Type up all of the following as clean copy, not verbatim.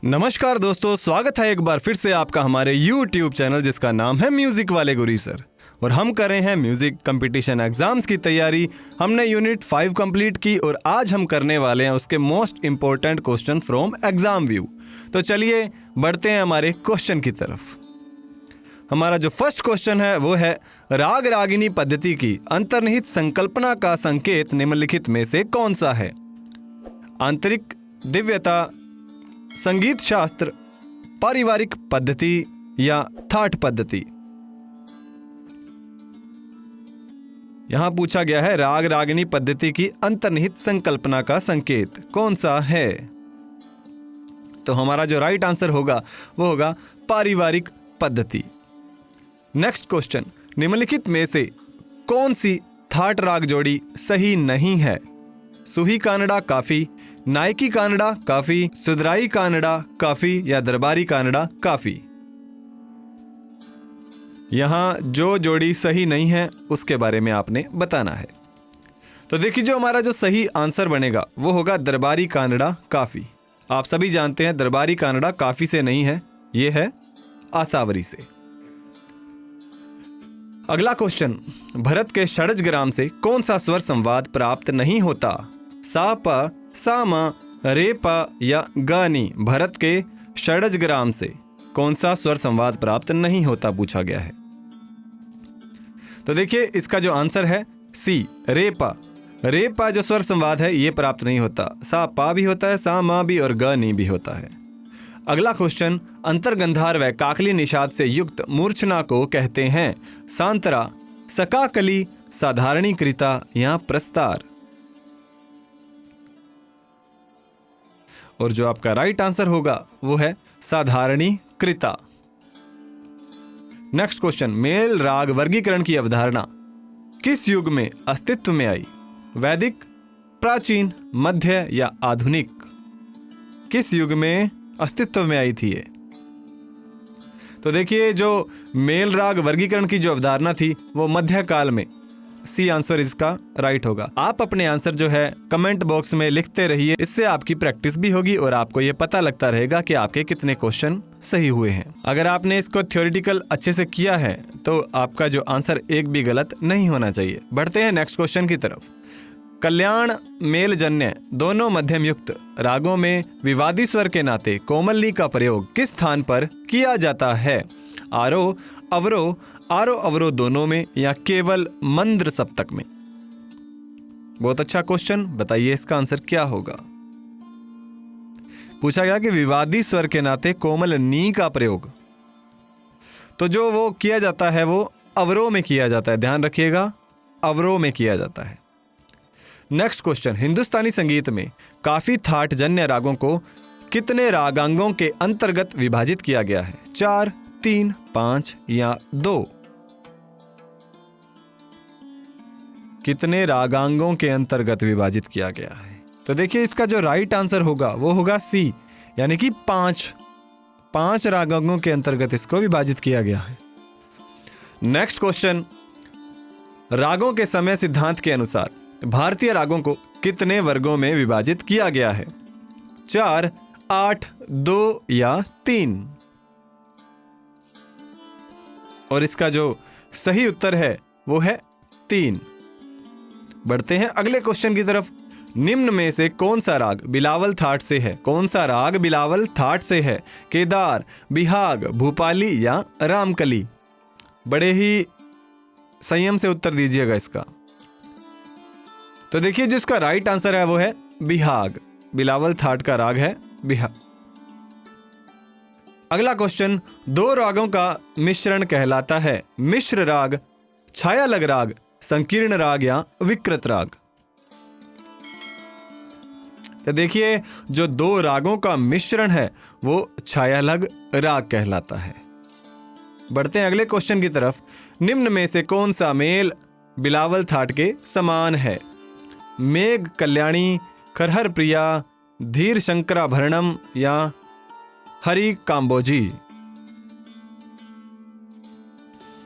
नमस्कार दोस्तों, स्वागत है एक बार फिर से आपका हमारे YouTube चैनल जिसका नाम है म्यूजिक वाले गुरी सर। और हम कर रहे हैं म्यूजिक कंपटीशन एग्जाम्स की तैयारी। हमने यूनिट 5 कंप्लीट की और आज हम करने वाले हैं उसके most important question from exam view. तो चलिए बढ़ते हैं हमारे क्वेश्चन की तरफ। हमारा जो फर्स्ट क्वेश्चन है वो है, राग रागिनी पद्धति की अंतर्निहित संकल्पना का संकेत निम्नलिखित में से कौन सा है? आंतरिक दिव्यता, संगीत शास्त्र, पारिवारिक पद्धति या थाट पद्धति। यहां पूछा गया है राग रागिनी पद्धति की अंतर्निहित संकल्पना का संकेत कौन सा है। तो हमारा जो राइट आंसर होगा वो होगा पारिवारिक पद्धति। नेक्स्ट क्वेश्चन, निम्नलिखित में से कौन सी थाट राग जोड़ी सही नहीं है? सुही कानड़ा काफी, नायकी कानड़ा काफी, सुधराई कानड़ा काफी या दरबारी कानड़ा काफी। यहां जो जोड़ी सही नहीं है उसके बारे में आपने बताना है। तो देखिए, जो हमारा जो सही आंसर बनेगा वो होगा दरबारी कानड़ा काफी। आप सभी जानते हैं दरबारी कानड़ा काफी से नहीं है, ये है आसावरी से। अगला क्वेश्चन, भरत के षड्ज ग्राम से कौन सा स्वर संवाद प्राप्त नहीं होता? सा प, सा म, रे प या ग नी। भरत के षड्ज ग्राम से कौन सा स्वर संवाद प्राप्त नहीं होता पूछा गया है। तो देखिए, इसका जो आंसर है सी, रे प। रे प जो स्वर संवाद है ये प्राप्त नहीं होता। सा पा भी होता है, सा म भी और ग नी भी होता है। अगला क्वेश्चन, अंतर्गंधार व काकली निषाद से युक्त मूर्छना को कहते हैं? सांतरा, सकाकली, साधारणीकृता या प्रस्तार। और जो आपका राइट आंसर होगा वो है साधारणीकृता। नेक्स्ट क्वेश्चन, मेल राग वर्गीकरण की अवधारणा किस युग में अस्तित्व में आई? वैदिक, प्राचीन, मध्य या आधुनिक? किस युग में अस्तित्व में आई थी ये? तो देखिए, जो मेल राग वर्गीकरण की जो अवधारणा थी वो मध्य काल में। सी आंसर इसका राइट होगा। आप अपने आंसर जो है कमेंट बॉक्स में लिखते रहिए, इससे आपकी प्रैक्टिस भी होगी और आपको ये पता लगता रहेगा कि आपके कितने क्वेश्चन सही हुए हैं। अगर आपने इसको थ्योरेटिकल अच्छे से किया है तो आपका जो आंसर एक भी गलत नहीं होना चाहिए। बढ़ते हैं नेक्स्ट क्वेश्चन की तरफ। कल्याण, मेलजन्य दोनों मध्यम युक्त रागों में विवादी स्वर के नाते कोमलनी का प्रयोग किस स्थान पर किया जाता है? आरोह, अवरोह, आरोह अवरोह दोनों में या केवल मंद्र सप्तक में? बहुत अच्छा क्वेश्चन, बताइए इसका आंसर क्या होगा। पूछा गया कि विवादी स्वर के नाते कोमल नी का प्रयोग, तो जो वो किया जाता है वो अवरोह में किया जाता है। ध्यान रखिएगा, अवरोह में किया जाता है। नेक्स्ट क्वेश्चन, हिंदुस्तानी संगीत में काफी थाट जन्य रागों को कितने रागांगों के अंतर्गत विभाजित किया गया है? 4, 3, 5 या 2? कितने रागांगों के अंतर्गत विभाजित किया गया है? तो देखिए, इसका जो राइट आंसर होगा वो होगा सी, यानी कि 5 रागांगों के अंतर्गत इसको विभाजित किया गया है। नेक्स्ट क्वेश्चन, रागों के समय सिद्धांत के अनुसार भारतीय रागों को कितने वर्गों में विभाजित किया गया है? 4, 8, 2 या 3? और इसका जो सही उत्तर है वो है 3। बढ़ते हैं अगले क्वेश्चन की तरफ। निम्न में से कौन सा राग बिलावल थाट से है? कौन सा राग बिलावल थाट से है? केदार, बिहाग, भूपाली या रामकली? बड़े ही संयम से उत्तर दीजिएगा इसका। तो देखिए, जिसका राइट आंसर है वो है बिहाग। बिलावल थाट का राग है बिहाग। अगला क्वेश्चन, 2 रागों का मिश्रण कहलाता है? मिश्र राग, छायालग राग, संकीर्ण राग या विकृत राग? तो देखिए, जो 2 रागों का मिश्रण है वो छायालग राग कहलाता है। बढ़ते हैं अगले क्वेश्चन की तरफ। निम्न में से कौन सा मेल बिलावल थाट के समान है? मेघ कल्याणी, खरहर प्रिया, धीर शंकराभरणम या हरि काम्बोजी?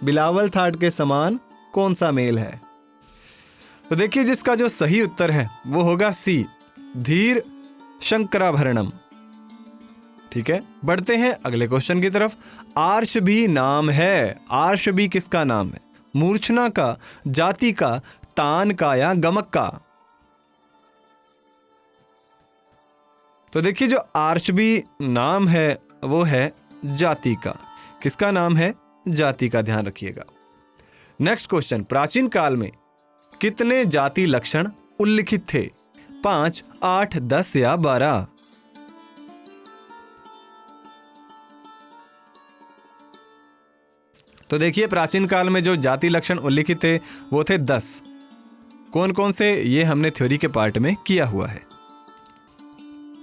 बिलावल थाट के समान कौन सा मेल है? तो देखिए, जिसका जो सही उत्तर है वो होगा सी, धीर शंकराभरणम। ठीक है, बढ़ते हैं अगले क्वेश्चन की तरफ। आर्ष भी नाम है। आर्ष भी किसका नाम है? मूर्छना का, जाति का, तान का या गमक का? तो देखिए, जो आर्ष भी नाम है वो है जाति का। किसका नाम है? जाति का, ध्यान रखिएगा। नेक्स्ट क्वेश्चन, प्राचीन काल में कितने जाति लक्षण उल्लिखित थे? 5, 8, 10 या 12? तो देखिए, प्राचीन काल में जो जाति लक्षण उल्लिखित थे वो थे 10। कौन कौन से, ये हमने थ्योरी के पार्ट में किया हुआ है।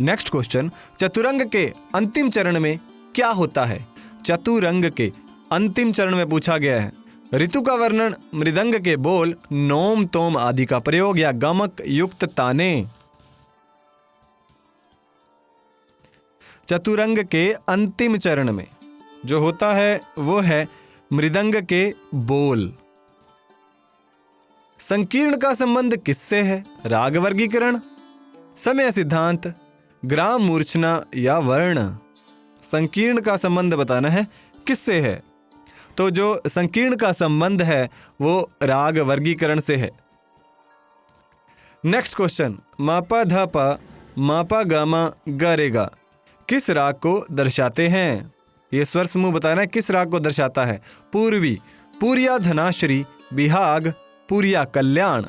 नेक्स्ट क्वेश्चन, चतुरंग के अंतिम चरण में क्या होता है? चतुरंग के अंतिम चरण में पूछा गया है ऋतु का वर्णन, मृदंग के बोल, नोम तोम आदि का प्रयोग या गमक युक्त ताने? चतुरंग के अंतिम चरण में जो होता है वो है मृदंग के बोल। संकीर्ण का संबंध किससे है? राग वर्गीकरण, समय सिद्धांत, ग्राम मूर्छना या वर्ण? संकीर्ण का संबंध बताना है किससे है। तो जो संकीर्ण का संबंध है वो राग वर्गीकरण से है। नेक्स्ट क्वेश्चन, मापा ध प मापा गामा गरेगा किस राग को दर्शाते हैं? ये स्वर समूह बताना है किस राग को दर्शाता है। पूर्वी, पूरिया धनाश्री, बिहाग, पूरिया कल्याण।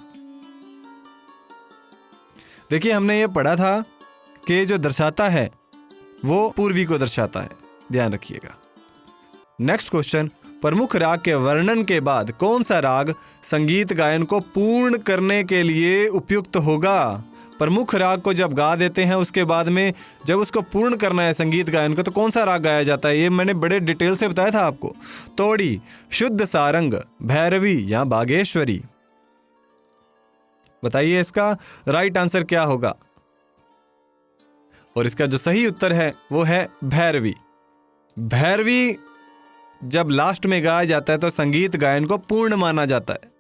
देखिए, हमने ये पढ़ा था कि जो दर्शाता है वो पूर्वी को दर्शाता है, ध्यान रखिएगा। नेक्स्ट क्वेश्चन, प्रमुख राग के वर्णन के बाद कौन सा राग संगीत गायन को पूर्ण करने के लिए उपयुक्त होगा? प्रमुख राग को जब गा देते हैं उसके बाद में जब उसको पूर्ण करना है संगीत गायन को, तो कौन सा राग गाया जाता है? ये मैंने बड़े डिटेल से बताया था आपको। तोड़ी, शुद्ध सारंग, भैरवी या बागेश्वरी? बताइए इसका राइट आंसर क्या होगा। और इसका जो सही उत्तर है वो है भैरवी। भैरवी जब लास्ट में गाया जाता है तो संगीत गायन को पूर्ण माना जाता है।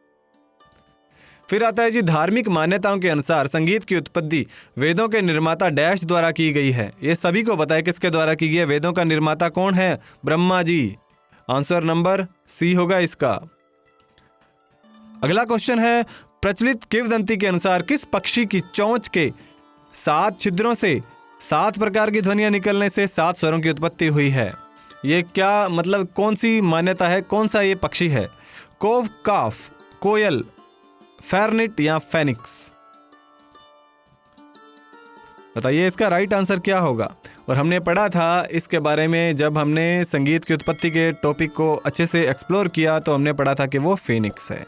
फिर आता है जी, धार्मिक मान्यताओं के अनुसार संगीत की उत्पत्ति वेदों के निर्माता डैश द्वारा की गई है। ये सभी को पता है किसके द्वारा की गई है। वेदों का निर्माता कौन है? Brahma ji. Answer number C होगा इसका। अगला क्वेश्चन है, प्रचलित किंवदंती के अनुसार किस पक्षी की चोंच के 7 छिद्रों से 7 प्रकार की ध्वनियां निकलने से 7 स्वरों की उत्पत्ति हुई है? ये क्या मतलब, कौन सी मान्यता है? कौन सा ये पक्षी है? कोव, काफ, कोयल, फेरनिट या फेनिक्स? बताइए इसका राइट आंसर क्या होगा। और हमने पढ़ा था इसके बारे में जब हमने संगीत की उत्पत्ति के टॉपिक को अच्छे से एक्सप्लोर किया, तो हमने पढ़ा था कि वो फेनिक्स है।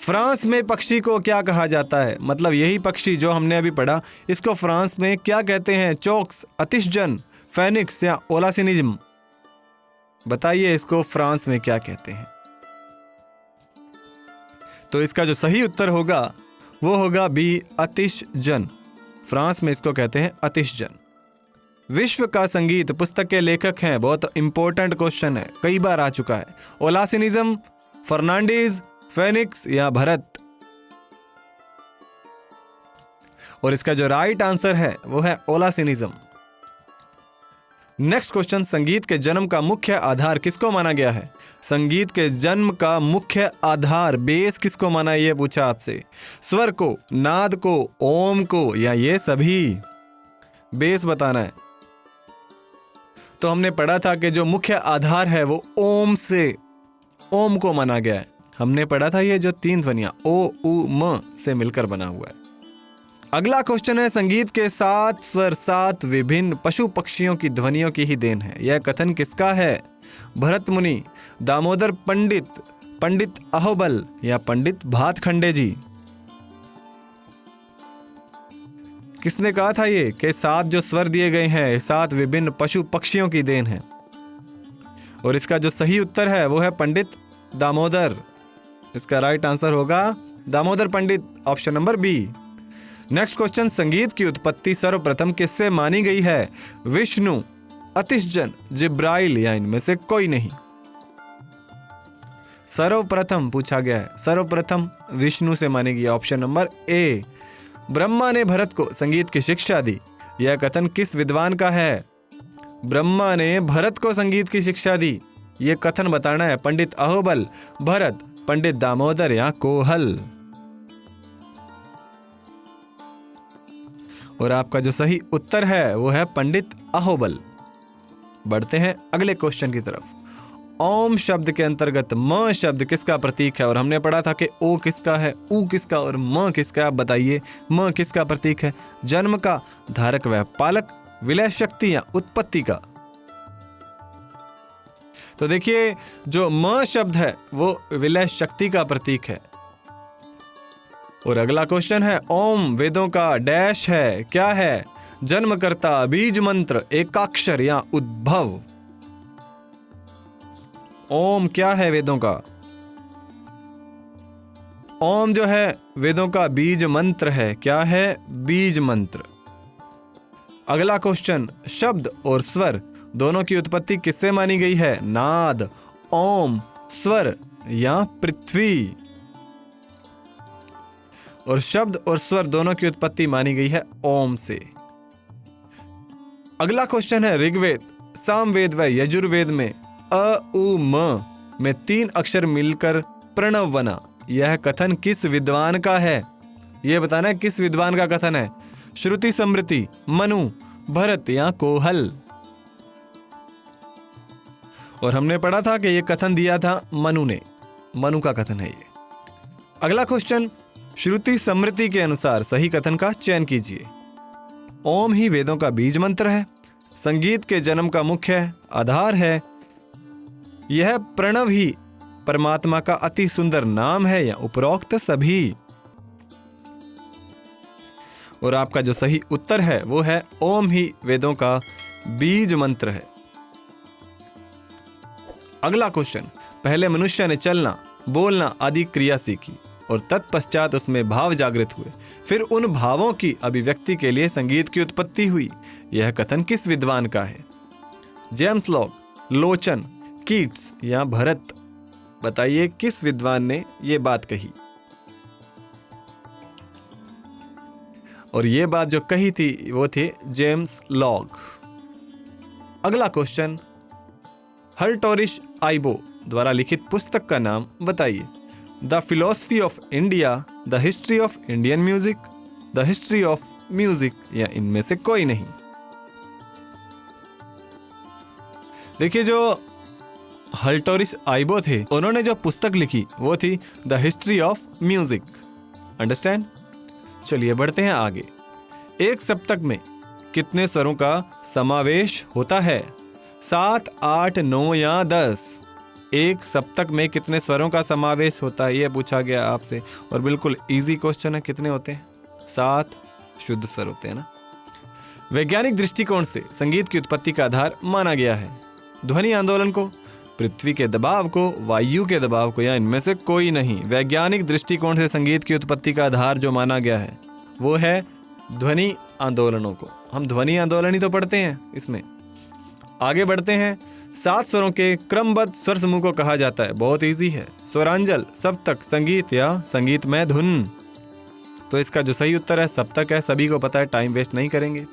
फ्रांस में पक्षी को क्या कहा जाता है? मतलब यही पक्षी जो हमने अभी पढ़ा, इसको फ्रांस में क्या कहते हैं? चौक्स, अतिशजन, फेनिक्स या ओलासिनिज्म? बताइए इसको फ्रांस में क्या कहते हैं। तो इसका जो सही उत्तर होगा वो होगा बी, अतिशजन। फ्रांस में इसको कहते हैं अतिशजन। विश्व का संगीत पुस्तक के लेखक हैं, बहुत इंपॉर्टेंट क्वेश्चन है, कई बार आ चुका है। ओलासिनिज्म, फर्नांडीज, फेनिक्स या भरत? और इसका जो राइट आंसर है वो है ओलासिनिज्म। नेक्स्ट क्वेश्चन, संगीत के जन्म का मुख्य आधार किसको माना गया है? संगीत के जन्म का मुख्य आधार, बेस किसको माना है? ये पूछा आपसे। स्वर को, नाद को, ओम को या ये सभी? बेस बताना है। तो हमने पढ़ा था कि जो मुख्य आधार है वो ओम से, ओम को माना गया है। हमने पढ़ा था ये जो 3 ध्वनियां ओ, उ, म से मिलकर बना हुआ है। अगला क्वेश्चन है, संगीत के 7 स्वर 7 विभिन्न पशु पक्षियों की ध्वनियों की ही देन है। यह कथन किसका है? भरत मुनि, दामोदर पंडित, पंडित अहोबल या पंडित भातखंडे जी? किसने कहा था ये कि 7 जो स्वर दिए गए हैं 7 विभिन्न पशु पक्षियों की देन है? और इसका जो सही उत्तर है वो है पंडित दामोदर। इसका राइट आंसर होगा Damodar Pandit, option number B. Next question, संगीत की उत्पत्ति सर्वप्रथम किससे मानी गई है? विष्णु, अतिशजन, जिब्राइल या इनमें से कोई नहीं? सर्वप्रथम पूछा गया है, सर्वप्रथम विष्णु से मानी गई, ऑप्शन नंबर ए। ब्रह्मा ने भरत को संगीत की शिक्षा दी, यह कथन किस विद्वान का है? ब्रह्मा ने भरत को संगीत की शिक्षा दी। यह कथन बताना है पंडित अहोबल, भरत, पंडित दामोदर या कोहल। और आपका जो सही उत्तर है वो है पंडित अहोबल। बढ़ते हैं अगले क्वेश्चन की तरफ। ओम शब्द के अंतर्गत म शब्द किसका प्रतीक है? और हमने पढ़ा था कि ओ किसका है, ऊ किसका और म किसका। आप बताइए म किसका प्रतीक है? जन्म का, धारक व पालक, विलय शक्ति या उत्पत्ति का। तो देखिए जो म शब्द है वो विलय शक्ति का प्रतीक है। और अगला क्वेश्चन है ओम वेदों का डैश है, क्या है? जन्मकर्ता, बीज मंत्र, एकाक्षर या उद्भव। ओम क्या है वेदों का? ओम जो है वेदों का बीज मंत्र है। क्या है? बीज मंत्र। अगला क्वेश्चन, शब्द और स्वर दोनों की उत्पत्ति किससे मानी गई है? नाद, ओम, स्वर या पृथ्वी। और शब्द और स्वर दोनों की उत्पत्ति मानी गई है ओम से। अगला क्वेश्चन है ऋग्वेद, सामवेद व यजुर्वेद में अ उ म में 3 अक्षर मिलकर प्रणव बना। यह कथन किस विद्वान का है? यह बताना है किस विद्वान का कथन है। श्रुति समृति, मनु, भरत या कोहल। और हमने पढ़ा था कि यह कथन दिया था मनु ने। मनु का कथन है ये। अगला क्वेश्चन, श्रुति समृति के अनुसार सही कथन का चयन कीजिए। ओम ही वेदों का बीज मंत्र है, संगीत के जन्म का मुख्य आधार है, यह प्रणव ही परमात्मा का अति सुंदर नाम है या उपरोक्त सभी। और आपका जो सही उत्तर है वो है ओम ही वेदों का बीज मंत्र है। अगला क्वेश्चन, पहले मनुष्य ने चलना, बोलना आदि क्रिया सीखी और तत्पश्चात उसमें भाव जागृत हुए, फिर उन भावों की अभिव्यक्ति के लिए संगीत की उत्पत्ति हुई। यह कथन किस विद्वान का है? जेम्स लॉक, लोचन, कीट्स या भरत। बताइए किस विद्वान ने यह बात कही? और यह बात जो कही थी वो थे जेम्स लॉक। अगला क्वेश्चन, हल्टोरिश आइबो द्वारा लिखित पुस्तक का नाम बताइए। The philosophy of India, the history of Indian music, the history of music या इनमें से कोई नहीं। देखिए जो हल्टोरिश आइबो थे उन्होंने जो पुस्तक लिखी वो थी the history of music. Understand? चलिए बढ़ते हैं आगे। एक सप्तक में कितने स्वरों का समावेश होता है? 7, 8, 9 या 10। एक सप्तक में कितने स्वरों का समावेश होता है यह पूछा गया आपसे। और बिल्कुल इजी क्वेश्चन है। कितने होते हैं? 7 शुद्ध स्वर होते हैं ना। वैज्ञानिक दृष्टिकोण से संगीत की उत्पत्ति का आधार माना गया है ध्वनि आंदोलन को, पृथ्वी के दबाव को, वायु के दबाव को या इनमें से कोई नहीं। वैज्ञानिक दृष्टिकोण से संगीत की उत्पत्ति का आधार जो माना गया है वो है ध्वनि आंदोलनों को। हम ध्वनि आंदोलन ही तो पढ़ते हैं इसमें। आगे बढ़ते हैं। 7 स्वरों के क्रमबद्ध स्वर समूह को कहा जाता है। बहुत इजी है। स्वरांजल, सप्तक, संगीत या संगीतमय धुन। तो इसका जो सही उत्तर है सप्तक है। सभी को पता है, टाइम वेस्ट नहीं करेंगे।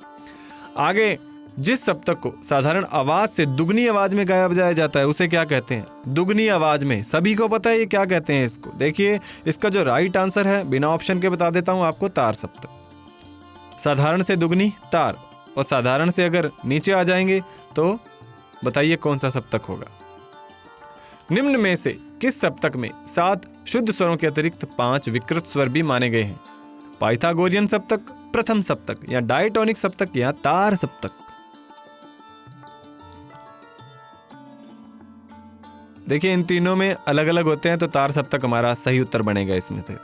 आगे, जिस सप्तक को साधारण आवाज से दुगनी आवाज में गाया बजाया जाता है उसे क्या कहते हैं? दुगनी आवाज में। सभी को पता है ये क्या कहते हैं इसको। देखिए इसका जो राइट आंसर है बिना ऑप्शन के बता देता हूं आपको, तार सप्तक। साधारण से दुगनी तार, और साधारण से अगर नीचे आ जाएंगे तो बताइए कौन सा सप्तक होगा। निम्न में से किस सप्तक में 7 शुद्ध स्वरों के अतिरिक्त 5 विकृत स्वर भी माने गए हैं? पाइथागोरियन सप्तक, प्रथम सप्तक या डायटोनिक सप्तक या तार सप्तक। देखिए इन तीनों में अलग अलग होते हैं तो तार सप्तक हमारा सही उत्तर बनेगा इसमें से।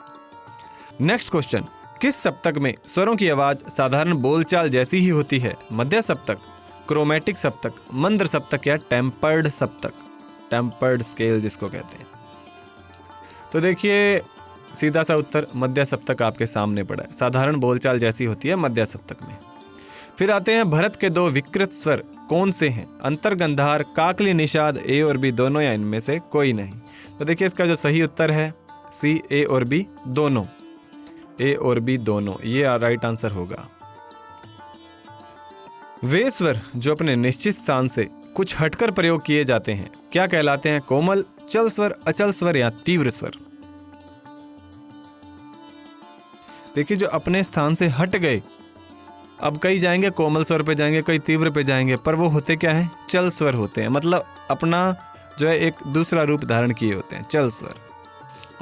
नेक्स्ट क्वेश्चन, किस सप्तक में स्वरों की आवाज साधारण बोलचाल जैसी ही होती है? मध्य सप्तक, क्रोमेटिक सप्तक, मंद्र सप्तक या टेम्पर्ड सप्तक। टेम्पर्ड स्केल जिसको कहते हैं। तो देखिए सीधा सा उत्तर मध्य सप्तक आपके सामने पड़ा है। साधारण बोलचाल जैसी होती है मध्य सप्तक में। फिर आते हैं भरत के 2 विकृत स्वर कौन से हैं? अंतर्गंधार, काकली, निषाद, ए और बी दोनों या इनमें से कोई नहीं। तो देखिए इसका जो सही उत्तर है सी, ए और बी दोनों। ए और बी दोनों, ये राइट आंसर होगा। वे स्वर जो अपने निश्चित स्थान से कुछ हटकर प्रयोग किए जाते हैं क्या कहलाते हैं? कोमल, चल स्वर, अचल स्वर या तीव्र स्वर? देखिए, जो अपने स्थान से हट गए, अब कई जाएंगे कोमल स्वर पे जाएंगे, कई तीव्र पे जाएंगे, पर वो होते क्या है? चल स्वर होते हैं। मतलब अपना जो है एक दूसरा रूप धारण किए होते हैं, चल स्वर।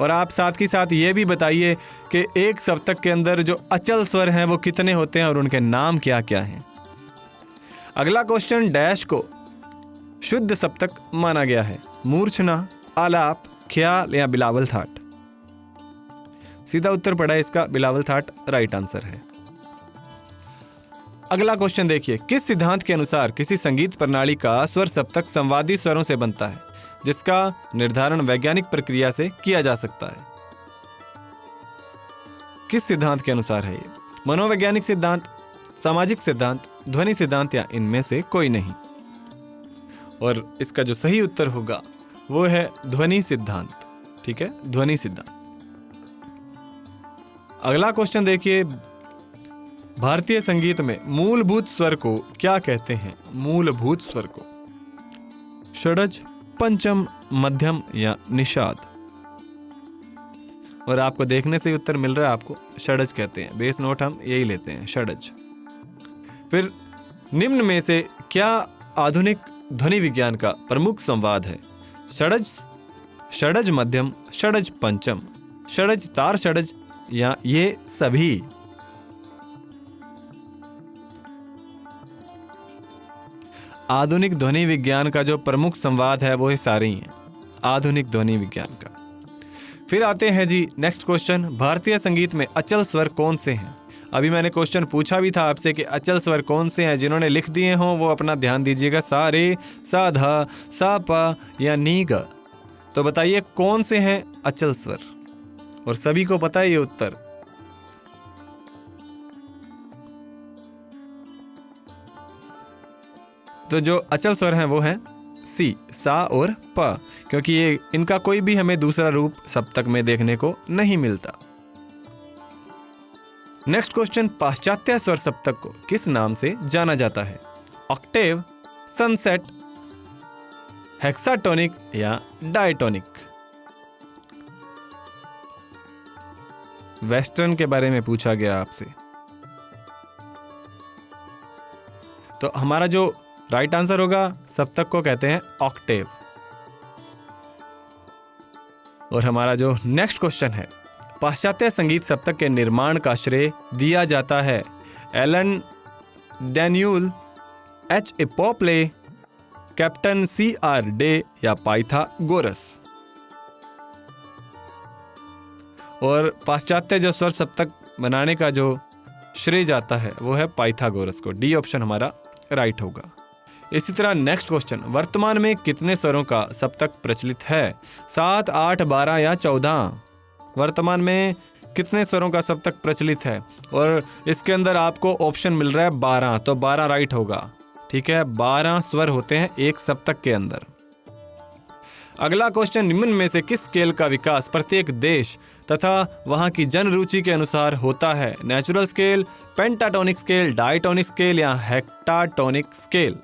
और आप साथ ही साथ ये भी बताइए कि एक सप्तक के अंदर जो अचल स्वर हैं वो कितने होते हैं और उनके नाम क्या क्या हैं। अगला क्वेश्चन, डैश को शुद्ध सप्तक माना गया है? मूर्छना, आलाप, ख्याल या बिलावल थाट? सीधा उत्तर पड़ा है इसका, बिलावल थाट राइट आंसर है। अगला क्वेश्चन देखिए, किस सिद्धांत के अनुसार किसी संगीत प्रणाली का स्वर सप्तक संवादी स्वरों से बनता है, जिसका निर्धारण वैज्ञानिक प्रक्रिया से किया जा सकता है? किस सिद्धांत के अनुसार है ये? मनोवैज्ञानिक सिद्धांत, सामाजिक सिद्धांत, ध्वनि सिद्धांत या इनमें से कोई नहीं? और इसका जो सही उत्तर होगा वो है ध्वनि सिद्धांत। ठीक है, ध्वनि सिद्धांत। अगला क्वेश्चन देखिए, भारतीय संगीत में मूलभूत स्वर को क्या कहते हैं? मूलभूत स्वर को षडज, पंचम, मध्यम या निषाद? और आपको देखने से ही उत्तर मिल रहा है, आपको षडज कहते हैं। बेस नोट हम यही लेते हैं, षडज। फिर निम्न में से क्या आधुनिक ध्वनि विज्ञान का प्रमुख संवाद है? षडज, षडज मध्यम, षडज पंचम, षडज तार षडज या ये सभी? आधुनिक ध्वनि विज्ञान का जो प्रमुख संवाद है वो सारे ही हैं, आधुनिक ध्वनि विज्ञान का। फिर आते हैं जी नेक्स्ट क्वेश्चन, भारतीय संगीत में अचल स्वर कौन से हैं? अभी मैंने क्वेश्चन पूछा भी था आपसे कि अचल स्वर कौन से हैं। जिन्होंने लिख दिए हों वो अपना ध्यान दीजिएगा, सा रे, सा धा, सा पा या नी ग। तो बताइए कौन से हैं अचल स्वर? और सभी को पता है ये उत्तर। तो जो अचल स्वर हैं वो हैं सी, सा और प, क्योंकि ये इनका कोई भी हमें दूसरा रूप सप्तक में देखने को नहीं मिलता। नेक्स्ट क्वेश्चन, पाश्चात्य स्वर सप्तक को किस नाम से जाना जाता है? ऑक्टेव, सनसेट, हेक्साटोनिक या डायटोनिक? वेस्टर्न के बारे में पूछा गया आपसे, तो हमारा जो राइट आंसर होगा, सप्तक को कहते हैं ऑक्टेव। और हमारा जो नेक्स्ट क्वेश्चन है, पाश्चात्य संगीत सप्तक के निर्माण का श्रेय दिया जाता है Alain Danielou, H A Popley, captain C R Day या पाइथागोरस? और पाश्चात्य जो स्वर सप्तक बनाने का जो श्रेय जाता है वो है पाइथागोरस को। डी ऑप्शन हमारा राइट होगा। इसी तरह नेक्स्ट क्वेश्चन, वर्तमान में कितने स्वरों का सप्तक प्रचलित है? 7, 8, 12 या 14? वर्तमान में कितने स्वरों का सप्तक प्रचलित है? और इसके अंदर आपको ऑप्शन मिल रहा है 12, तो 12 राइट होगा। ठीक है, 12 स्वर होते हैं एक सप्तक के अंदर। अगला क्वेश्चन, निम्न में से किस स्केल का विकास प्रत्येक देश तथा वहां की जन रुचि के अनुसार होता है? Natural scale, pentatonic scale, diatonic scale या हेक्टाटोनिक स्केल?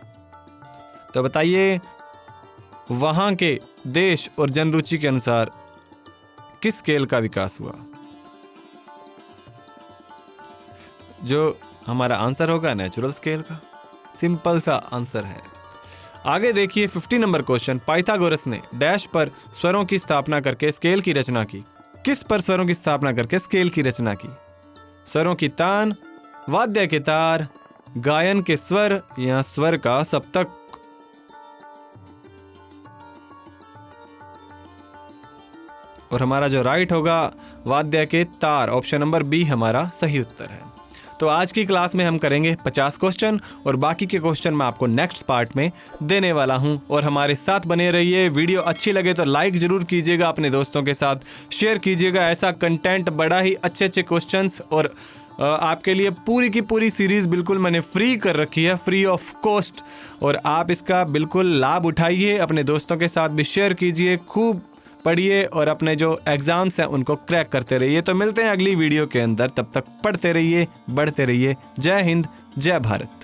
तो बताइए वहां के देश और जन रुचि के अनुसार किस स्केल का विकास हुआ? जो हमारा आंसर होगा नेचुरल स्केल का। सिंपल सा आंसर है। आगे देखिए 50 नंबर क्वेश्चन, पाइथागोरस ने डैश पर स्वरों की स्थापना करके स्केल की रचना की? किस पर स्वरों की स्थापना करके स्केल की रचना की? स्वरों की तान, वाद्य के तार, गायन के स्वर या स्वर का सप्तक? और हमारा जो राइट होगा वाद्य के तार, ऑप्शन नंबर बी हमारा सही उत्तर है। तो आज की क्लास में हम करेंगे 50 क्वेश्चन और बाकी के क्वेश्चन मैं आपको नेक्स्ट पार्ट में देने वाला हूं। और हमारे साथ बने रहिए। वीडियो अच्छी लगे तो लाइक जरूर कीजिएगा, अपने दोस्तों के साथ शेयर कीजिएगा। ऐसा कंटेंट, बड़ा ही अच्छे अच्छे क्वेश्चंस और आपके लिए पूरी की पूरी सीरीज़ बिल्कुल मैंने फ्री कर रखी है, फ्री ऑफ कॉस्ट। और आप इसका बिल्कुल लाभ उठाइए, अपने दोस्तों के साथ भी शेयर कीजिए, खूब पढ़िए और अपने जो एग्ज़ाम्स हैं उनको क्रैक करते रहिए। तो मिलते हैं अगली वीडियो के अंदर, तब तक पढ़ते रहिए, बढ़ते रहिए। जय हिंद, जय भारत।